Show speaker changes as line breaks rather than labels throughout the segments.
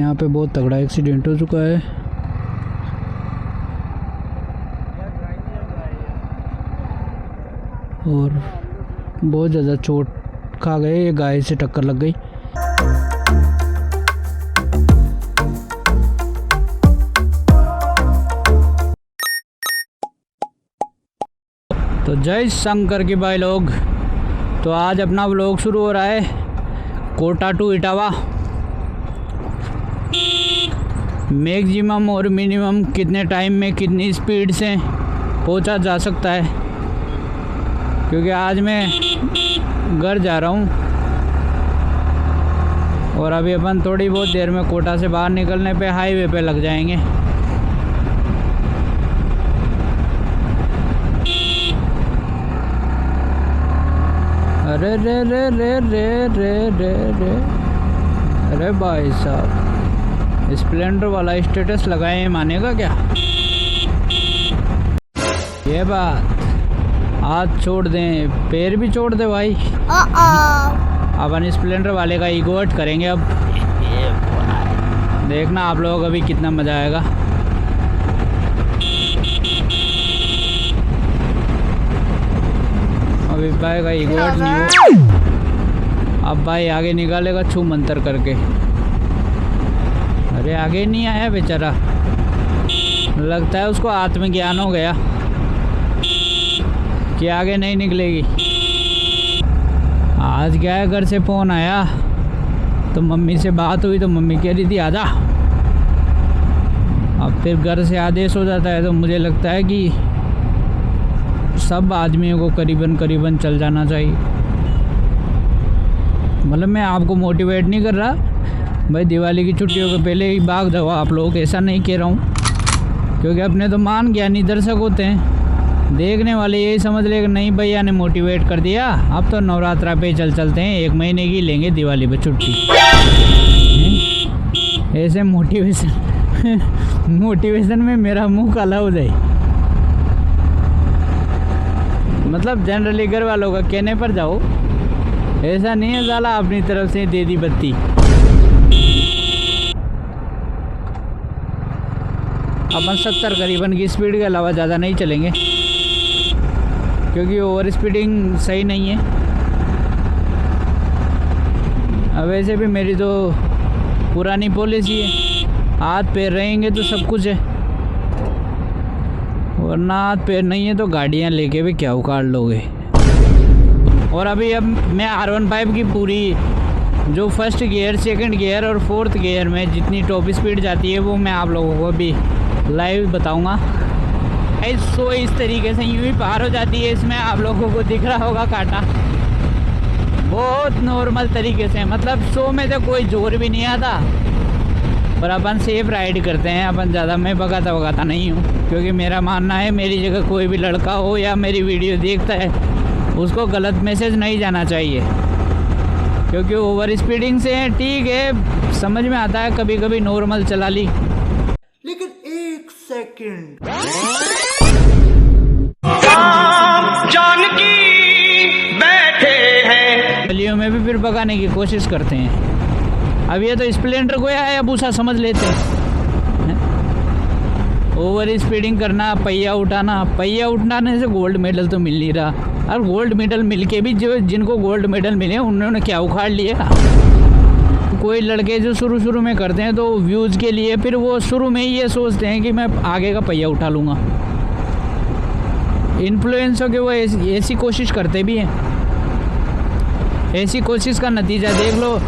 यहाँ पे बहुत तगड़ा एक्सीडेंट हो चुका है और बहुत ज़्यादा चोट खा गए। ये गाय से टक्कर लग गई। तो जय शंकर की भाई लोग, तो आज अपना व्लॉग शुरू हो रहा है कोटा टू इटावा। मैक्सिमम और मिनिमम कितने टाइम में कितनी स्पीड से पहुंचा जा सकता है, क्योंकि आज मैं घर जा रहा हूं और अभी अपन थोड़ी बहुत देर में कोटा से बाहर निकलने पे हाईवे पे लग जाएंगे। अरे रे रे रे रे रे रे रे अरे भाई साहब, स्प्लेंडर वाला स्टेटस लगाए मानेगा क्या? ये बात हाथ छोड़ दें, पैर भी छोड़ दे भाई। अपन स्प्लेंडर वाले का ईगो हर्ट करेंगे अब। देखना आप लोग अभी कितना मज़ा आएगा। अभी भाई का ईगो हर्ट नहीं हो। अब भाई आगे निकालेगा छू मंतर करके। अरे आगे नहीं आया बेचारा, लगता है उसको आत्मज्ञान हो गया कि आगे नहीं निकलेगी। आज क्या है, घर से फ़ोन आया तो मम्मी से बात हुई तो मम्मी कह रही थी आजा। अब फिर घर से आदेश हो जाता है तो मुझे लगता है कि सब आदमियों को करीबन चल जाना चाहिए। मतलब मैं आपको मोटिवेट नहीं कर रहा भाई, दिवाली की छुट्टियों के पहले ही भाग जाओ आप लोग, ऐसा नहीं कह रहा हूँ, क्योंकि अपने तो मान ज्ञानी दर्शक होते हैं। देखने वाले यही समझ ले कि नहीं भैया ने मोटिवेट कर दिया, अब तो नवरात्रा पे चलते हैं, 1 महीने की लेंगे दिवाली पे छुट्टी। ऐसे मोटिवेशन में मेरा मुंह काला हो जाए। मतलब जनरली घर वालों का कहने पर जाओ, ऐसा नहीं है साला अपनी तरफ से दे दी बत्ती। अपन 70 करीबन की स्पीड के अलावा ज़्यादा नहीं चलेंगे, क्योंकि ओवर स्पीडिंग सही नहीं है। अब वैसे भी मेरी तो पुरानी पॉलिसी है, हाथ पैर रहेंगे तो सब कुछ है, वरना हाथ पैर नहीं है तो गाड़ियाँ लेके भी क्या उखाड़ लोगे। और अब मैं R15 की पूरी जो फर्स्ट गियर, सेकंड गियर और फोर्थ गियर में जितनी टॉप स्पीड जाती है वो मैं आप लोगों को भी लाइव बताऊंगा। सो इस तरीके से यूँ ही पार हो जाती है, इसमें आप लोगों को दिख रहा होगा कांटा, बहुत नॉर्मल तरीके से। मतलब 100 में तो कोई जोर भी नहीं आता, पर अपन सेफ राइड करते हैं। अपन ज़्यादा मैं भगाता नहीं हूँ, क्योंकि मेरा मानना है मेरी जगह कोई भी लड़का हो या मेरी वीडियो देखता है उसको गलत मैसेज नहीं जाना चाहिए, क्योंकि ओवर स्पीडिंग से ठीक है समझ में आता है, कभी कभी नॉर्मल चला ली, लेकिन 1 सेकंड जानकी बैठे हैं गलियों में भी फिर भगाने की कोशिश करते हैं। अब ये तो स्प्लेंडर को या भूसा समझ लेते हैं। ओवर स्पीडिंग करना, पहिया उठाने से गोल्ड मेडल तो मिल नहीं रहा, और गोल्ड मेडल मिलके भी जो जिनको गोल्ड मेडल मिले उन्होंने क्या उखाड़ लिया। कोई लड़के जो शुरू में करते हैं तो व्यूज़ के लिए, फिर वो शुरू में ही ये सोचते हैं कि मैं आगे का पहिया उठा लूँगा। इन्फ्लुएंस हो के वो ऐसी कोशिश करते भी हैं। ऐसी कोशिश का नतीजा देख लो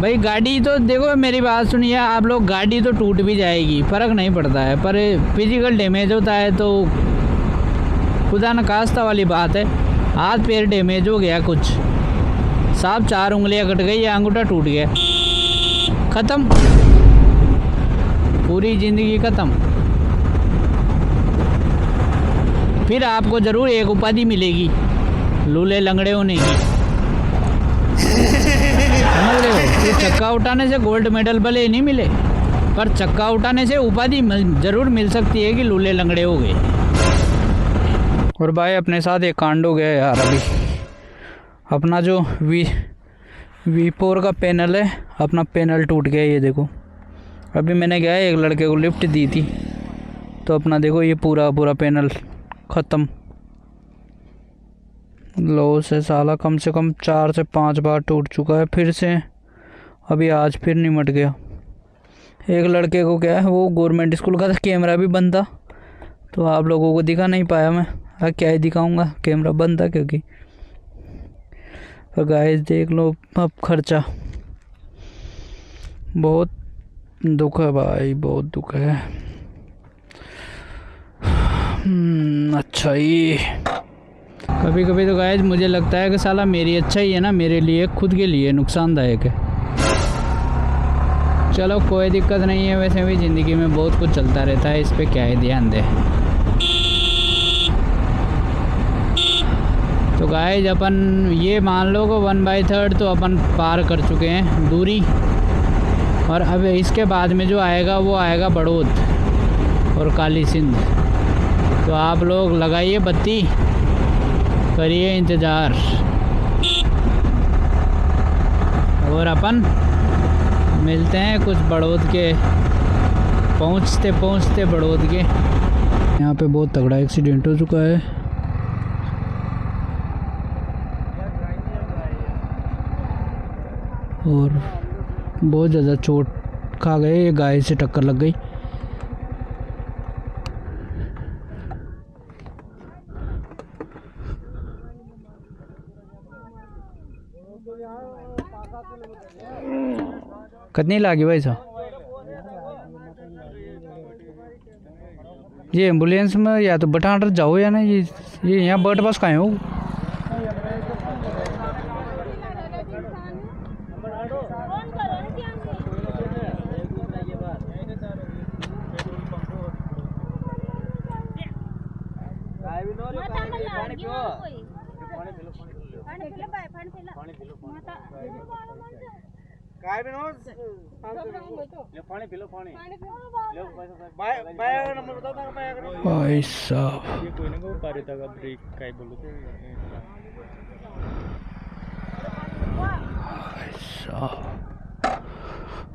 भाई। गाड़ी तो देखो, मेरी बात सुनिए आप लोग, गाड़ी तो टूट भी जाएगी, फ़र्क नहीं पड़ता है, पर फिजिकल डैमेज होता है तो खुदा न खास्ता वाली बात है। हाथ पैर डैमेज हो गया, कुछ साफ 4 उंगलियां कट गई या अंगूठा टूट गया, ख़त्म, पूरी ज़िंदगी ख़त्म। फिर आपको ज़रूर एक उपाधि मिलेगी लूले लंगड़े होने की, समझ रहे हो? फिर चक्का उठाने से गोल्ड मेडल भले नहीं मिले, पर चक्का उठाने से उपाधि ज़रूर मिल सकती है कि लूले लंगड़े हो गए। और भाई अपने साथ एक कांड हो गया यार। अभी अपना जो V4 का पैनल है, अपना पैनल टूट गया। ये देखो, अभी मैंने क्या है एक लड़के को लिफ्ट दी थी तो अपना देखो ये पूरा पैनल ख़त्म। लॉस है साला, कम से कम 4 से 5 बार टूट चुका है फिर से, अभी आज फिर निमट गया। एक लड़के को क्या है, वो गवर्नमेंट स्कूल का था, कैमरा भी बंद था तो आप लोगों को दिखा नहीं पाया मैं। क्या ही दिखाऊंगा, कैमरा बंद था क्योंकि। तो गाइस देख लो अब खर्चा, बहुत दुख है भाई, बहुत दुख है। अच्छा ही कभी कभी तो गाइस मुझे लगता है कि साला मेरी अच्छा ही है ना, मेरे लिए खुद के लिए नुकसानदायक है। चलो कोई दिक्कत नहीं है, वैसे भी ज़िंदगी में बहुत कुछ चलता रहता है, इस पे क्या ही ध्यान दे। तो गाइस अपन ये मान लो कि 1/3 तो अपन पार कर चुके हैं दूरी, और अब इसके बाद में जो आएगा वो आएगा बड़ौद और काली सिंध। तो आप लोग लगाइए बत्ती, करिए इंतज़ार, और अपन मिलते हैं कुछ बड़ौद के पहुँचते बड़ौद के। यहाँ पे बहुत तगड़ा एक्सीडेंट हो चुका है और बहुत ज़्यादा चोट खा गए, गाय से टक्कर लग गई। कितनी लागी भाई साहब? ये एम्बुलेंस में या तो बटांडर जाओ या ना, ये यहाँ बर्ड बस कहाँ हो? भाई साहब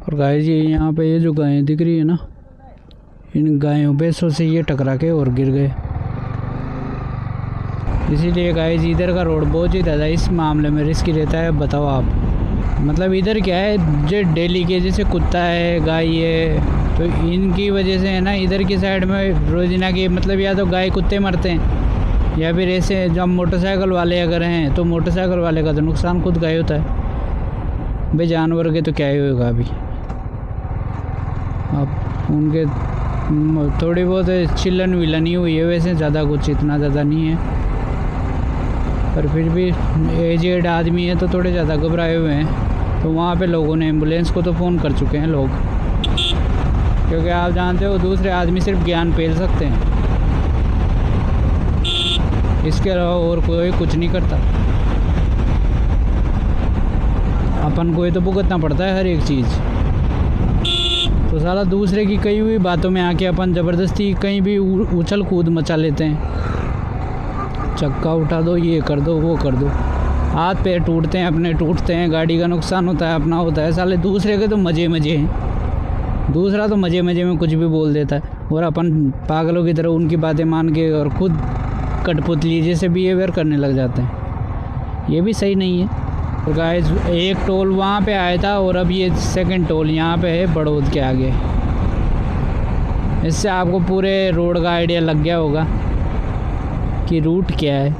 और गाय जी यहाँ पे ये जो गायें दिख रही है ना, इन गायों भैंसों से ये टकरा के और गिर गए। इसीलिए गाइस इधर का रोड बहुत ही ज़्यादा इस मामले में रिस्की रहता है। बताओ आप, मतलब इधर क्या है, जो डेली के जैसे कुत्ता है, गाय है, तो इनकी वजह से है ना इधर की साइड में रोजाना की, मतलब या तो गाय कुत्ते मरते हैं, या फिर ऐसे जब मोटरसाइकिल वाले अगर हैं तो मोटरसाइकिल वाले का तो नुकसान खुद का ही होता है भाई, जानवर के तो क्या ही होगा। अभी अब उनके थोड़ी बहुत चिल्लन विलन ही हुई है, वैसे ज़्यादा कुछ इतना ज़्यादा नहीं है, पर फिर भी एजेड आदमी है तो थोड़े ज़्यादा घबराए हुए हैं। तो वहाँ पे लोगों ने एम्बुलेंस को तो फ़ोन कर चुके हैं लोग, क्योंकि आप जानते हो दूसरे आदमी सिर्फ ज्ञान फैल सकते हैं, इसके अलावा और कोई कुछ नहीं करता। अपन को ये तो भुगतना पड़ता है हर एक चीज़। तो साला दूसरे की कई हुई बातों में आके अपन ज़बरदस्ती कहीं भी उछल कूद मचा लेते हैं, चक्का उठा दो, ये कर दो, वो कर दो, हाथ पैर टूटते हैं, अपने टूटते हैं, गाड़ी का नुकसान होता है, अपना होता है। साले दूसरे के तो मज़े हैं, दूसरा तो मज़े में कुछ भी बोल देता है, और अपन पागलों की तरह उनकी बातें मान के और खुद कठपुतली जैसे बिहेवियर करने लग जाते हैं। ये भी सही नहीं है। और गाइस एक टोल वहाँ पे आया था और अब ये सेकंड टोल यहाँ पे है बड़ौद के आगे। इससे आपको पूरे रोड का आइडिया लग गया होगा कि रूट क्या है।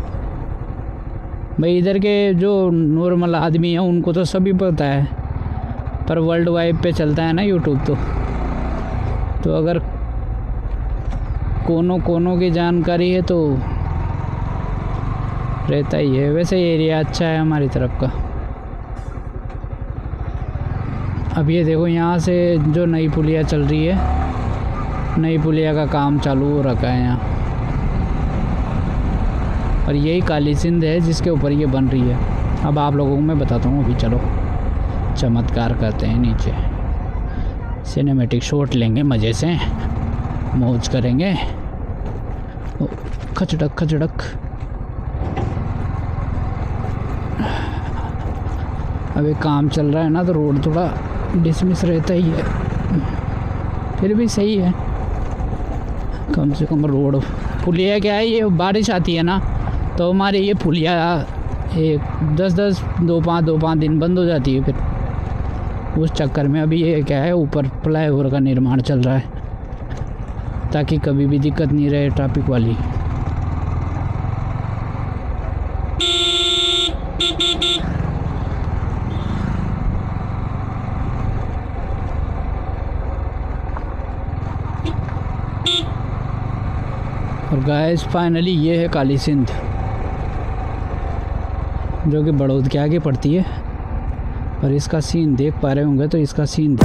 भाई इधर के जो नॉर्मल आदमी हैं उनको तो सभी पता है, पर वर्ल्ड वाइड पे चलता है ना यूट्यूब, तो अगर कोनों की जानकारी है तो रहता ही है। वैसे एरिया अच्छा है हमारी तरफ का। अब ये देखो यहाँ से जो नई पुलिया चल रही है, नई पुलिया का काम चालू हो रखा है यहाँ, और यही काली सिंध है जिसके ऊपर ये बन रही है। अब आप लोगों को मैं बताता हूँ, अभी चलो चमत्कार करते हैं, नीचे सिनेमैटिक शॉट लेंगे, मज़े से मौज करेंगे। खचड़क खचड़क। अभी काम चल रहा है ना, तो रोड थोड़ा डिसमिस रहता ही है, फिर भी सही है। कम से कम रोड पुलिया क्या है, ये बारिश आती है ना तो हमारे ये पुलिया एक 10-10 2-5 दिन बंद हो जाती है। फिर उस चक्कर में अभी ये क्या है, ऊपर फ्लाईओवर का निर्माण चल रहा है ताकि कभी भी दिक्कत नहीं रहे ट्रैफिक वाली। और गाइस फाइनली ये है काली सिंध, जो कि बड़ौद के आगे पड़ती है। और इसका सीन देख पा रहे होंगे, तो इसका सीन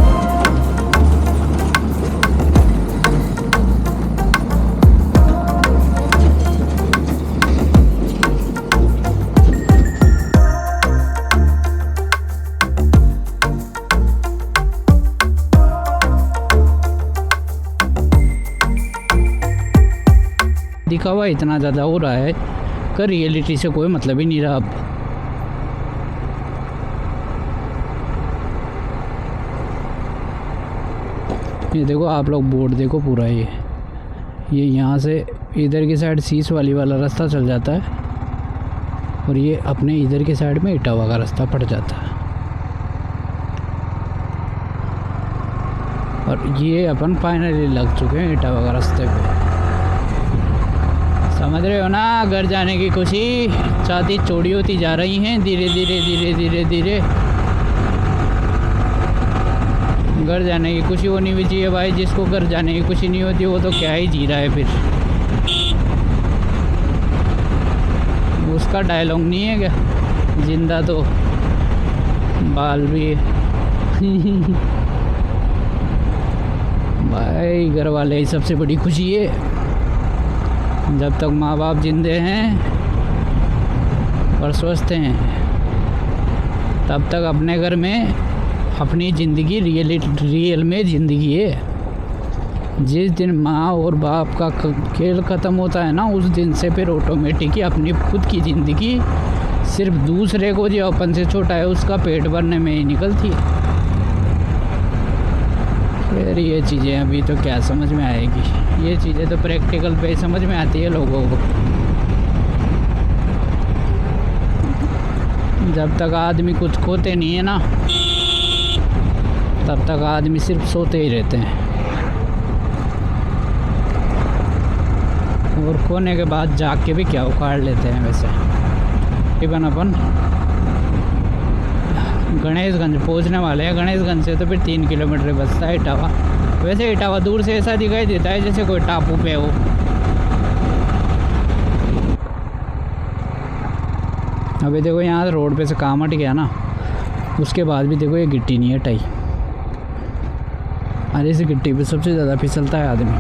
दिखावा इतना ज़्यादा हो रहा है कि रियलिटी से कोई मतलब ही नहीं रहा अब। ये देखो आप लोग बोर्ड देखो पूरा, ये यहाँ से इधर की साइड सीस वाला रास्ता चल जाता है और ये अपने इधर की साइड में इटावा का रास्ता पड़ जाता है। और ये अपन फाइनली लग चुके हैं इटावा का रास्ते पे। समझ रहे हो ना, घर जाने की खुशी छाती चौड़ी होती जा रही हैं धीरे धीरे धीरे धीरे धीरे। घर जाने की खुशी होनी भी चाहिए भाई, जिसको घर जाने की खुशी नहीं होती वो तो क्या ही जी रहा है फिर। उसका डायलॉग नहीं है क्या, जिंदा तो बाल भी है। भाई घर वाले ही सबसे बड़ी खुशी है। जब तक माँ बाप जिंदे हैं और स्वस्थ हैं, तब तक अपने घर में अपनी ज़िंदगी रियल में ज़िंदगी है। जिस दिन माँ और बाप का खेल ख़त्म होता है ना, उस दिन से फिर ऑटोमेटिक ही अपनी खुद की ज़िंदगी सिर्फ दूसरे को जो अपन से छोटा है उसका पेट भरने में ही निकलती है। फिर ये चीज़ें अभी तो क्या समझ में आएगी, ये चीज़ें तो प्रैक्टिकल पे समझ में आती है लोगों को। जब तक आदमी कुछ खोते नहीं है ना, तब तक आदमी सिर्फ सोते ही रहते हैं। और खोने के बाद जाग के भी क्या उखाड़ लेते हैं। वैसे इवन अपन गणेशगंज पहुंचने वाले हैं। गणेशगंज से तो फिर 3 किलोमीटर बचता है इटावा। वैसे इटावा दूर से ऐसा दिखाई देता है जैसे कोई टापू पे हो। अभी देखो यहाँ रोड पे से काम हट गया ना, उसके बाद भी देखो ये गिट्टी नहीं हटाई। अरे इस गिट्टी पे सबसे ज़्यादा फिसलता है आदमी।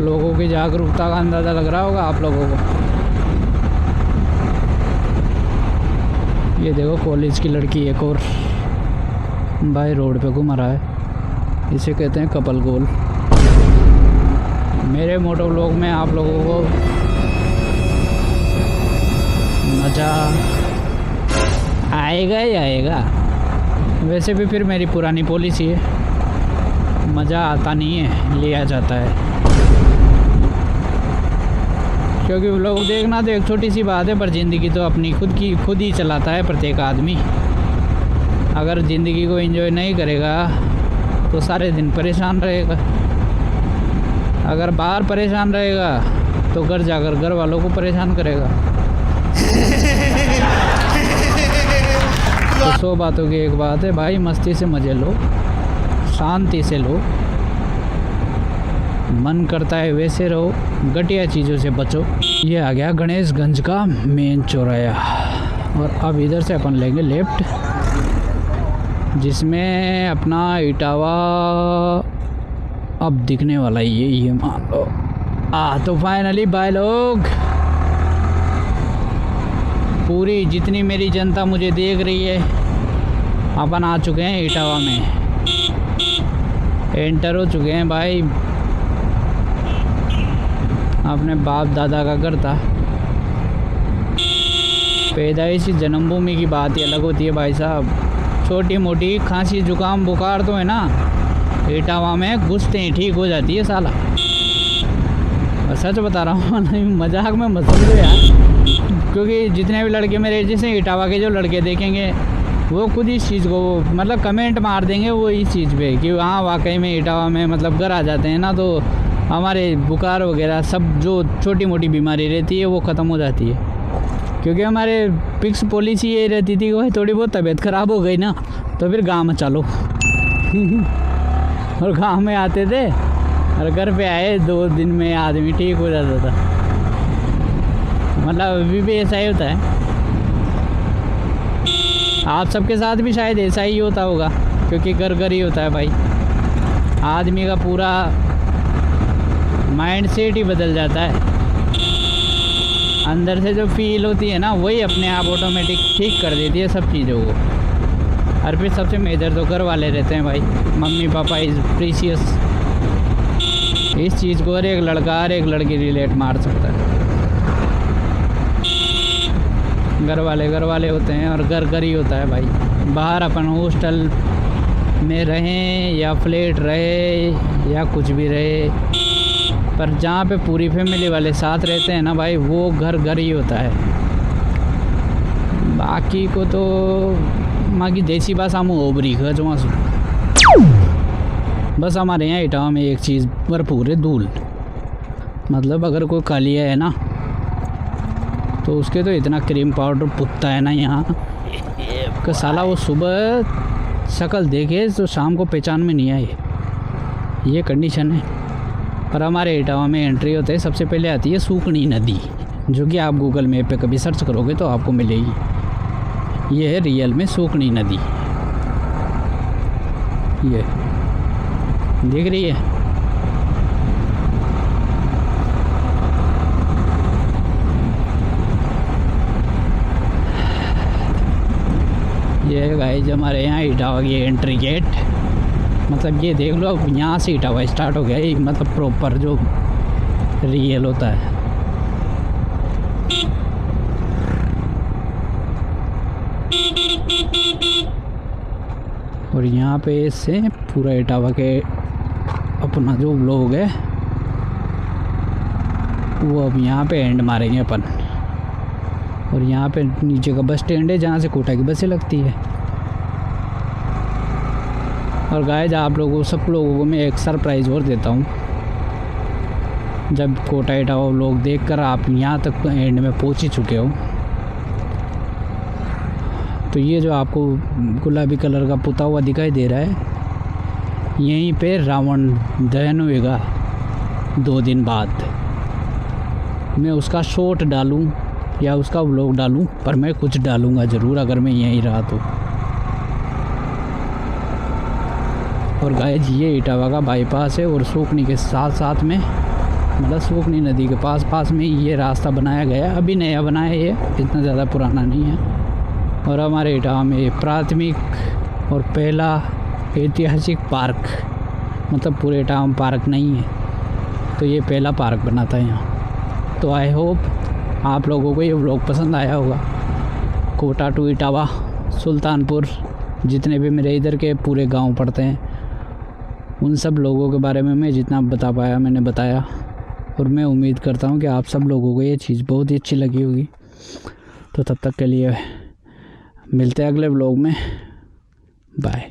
लोगों की जागरूकता का अंदाज़ा लग रहा होगा आप लोगों को। ये देखो कॉलेज की लड़की एक और भाई रोड पे घुमा रहा है, इसे कहते हैं कपल गोल। मेरे मोटो व्लॉग में आप लोगों को मज़ा आएगा ही आएगा। वैसे भी फिर मेरी पुरानी पॉलिसी है, मज़ा आता नहीं है, लिया जाता है। क्योंकि व्लॉग देखना तो एक छोटी सी बात है, पर ज़िंदगी तो अपनी खुद ही चलाता है प्रत्येक आदमी। अगर ज़िंदगी को एंजॉय नहीं करेगा तो सारे दिन परेशान रहेगा। अगर बाहर परेशान रहेगा तो घर जाकर घर वालों को परेशान करेगा। तो 100 बातों की एक बात है भाई, मस्ती से मज़े लो, शांति से लो, मन करता है वैसे रहो, घटिया चीज़ों से बचो। ये आ गया गणेशगंज का मेन चौराहा। और अब इधर से अपन लेंगे लेफ्ट, जिसमें अपना इटावा अब दिखने वाला ही है, ये मान लो। तो फाइनली भाई लोग, पूरी जितनी मेरी जनता मुझे देख रही है, अपन आ चुके हैं इटावा में, एंटर हो चुके हैं भाई। अपने बाप दादा का घर था, पैदाइशी जन्मभूमि की बात ही अलग होती है भाई साहब। छोटी मोटी खांसी जुकाम बुखार तो है ना, इटावा में घुसते ही ठीक हो जाती है साला। सच बता रहा हूँ, नहीं मजाक में मत समझो यार, क्योंकि जितने भी लड़के मेरे जैसे इटावा के जो लड़के देखेंगे वो खुद इस चीज़ को मतलब कमेंट मार देंगे वो इस चीज़ पे कि हाँ वाकई में इटावा में मतलब घर आ जाते हैं ना तो हमारे बुखार वगैरह सब जो छोटी मोटी बीमारी रहती है वो ख़त्म हो जाती है। क्योंकि हमारे फिक्स पॉलिसी ये रहती थी कि भाई थोड़ी बहुत तबीयत ख़राब हो गई ना तो फिर गाँव में चलो और गाँव में आते थे और घर पे आए 2 दिन में आदमी ठीक हो जाता था। मतलब अभी भी ऐसा ही होता है, आप सबके साथ भी शायद ऐसा ही होता होगा, क्योंकि घर घर ही होता है भाई। आदमी का पूरा माइंड सेट ही बदल जाता है, अंदर से जो फील होती है ना वही अपने आप ऑटोमेटिक ठीक कर देती है सब चीज़ों को। और फिर सबसे मेजर तो घर वाले रहते हैं भाई, मम्मी पापा इज़ प्रीशियस। इस चीज़ को हर एक लड़का हर एक लड़की रिलेट मार सकता है। घर वाले होते हैं और घर ही होता है भाई। बाहर अपन हॉस्टल में रहें या फ्लैट रहे या कुछ भी रहे, पर जहाँ पे पूरी फैमिली वाले साथ रहते हैं ना भाई वो घर ही होता है। बाकी को तो माँ की देसी भाषा में ओबरी खजवा। बस हमारे यहाँ इटावा में एक चीज़ भरपूर है, धूल। मतलब अगर कोई कालिया है ना तो उसके तो इतना क्रीम पाउडर पुतता है ना यहाँ कि साला वो सुबह शक्ल देखे तो शाम को पहचान में नहीं आए, ये कंडीशन है। पर हमारे इटावा में एंट्री होते ही सबसे पहले आती है सूखनी नदी, जो कि आप गूगल मैप पे कभी सर्च करोगे तो आपको मिलेगी। ये है रियल में सूखनी नदी, ये दिख रही है। ये गाइस हमारे यहाँ इटावा की एंट्री गेट। मतलब ये देख लो, अब यहाँ से इटावा स्टार्ट हो गया, एक मतलब प्रॉपर जो रियल होता है। और यहाँ पे इससे पूरा इटावा के अपना जो व्लॉग है वो अब यहाँ पे एंड मारेंगे अपन। और यहाँ पे नीचे का बस स्टैंड है जहाँ से कोटा की बसें लगती है। और गाइस आप लोगों सब लोगों को मैं एक सरप्राइज़ और देता हूँ। जब कोटा इटावा व्लॉग देखकर आप यहाँ तक एंड में पहुँच ही चुके हो तो ये जो आपको गुलाबी कलर का पुता हुआ दिखाई दे रहा है, यहीं पे रावण दहन होएगा 2 दिन बाद। मैं उसका शॉट डालूं या उसका व्लॉग डालूं, पर मैं कुछ डालूंगा ज़रूर अगर मैं यहीं रहा तो। और गाइस ये इटावा का बाईपास है और सूखनी के साथ साथ में मतलब सूखनी नदी के पास में ये रास्ता बनाया गया है। अभी नया बनाया है, ये इतना ज़्यादा पुराना नहीं है। और हमारे इटावा में प्राथमिक और पहला ऐतिहासिक पार्क, मतलब पूरे इटावा में पार्क नहीं है तो ये पहला पार्क बना था यहाँ। तो आई होप आप लोगों को ये व्लॉग पसंद आया होगा। कोटा टू इटावा सुल्तानपुर जितने भी मेरे इधर के पूरे गांव पड़ते हैं उन सब लोगों के बारे में मैं जितना बता पाया मैंने बताया। और मैं उम्मीद करता हूँ कि आप सब लोगों को ये चीज़ बहुत ही अच्छी लगी होगी। तो तब तक के लिए मिलते हैं अगले व्लॉग में, बाय।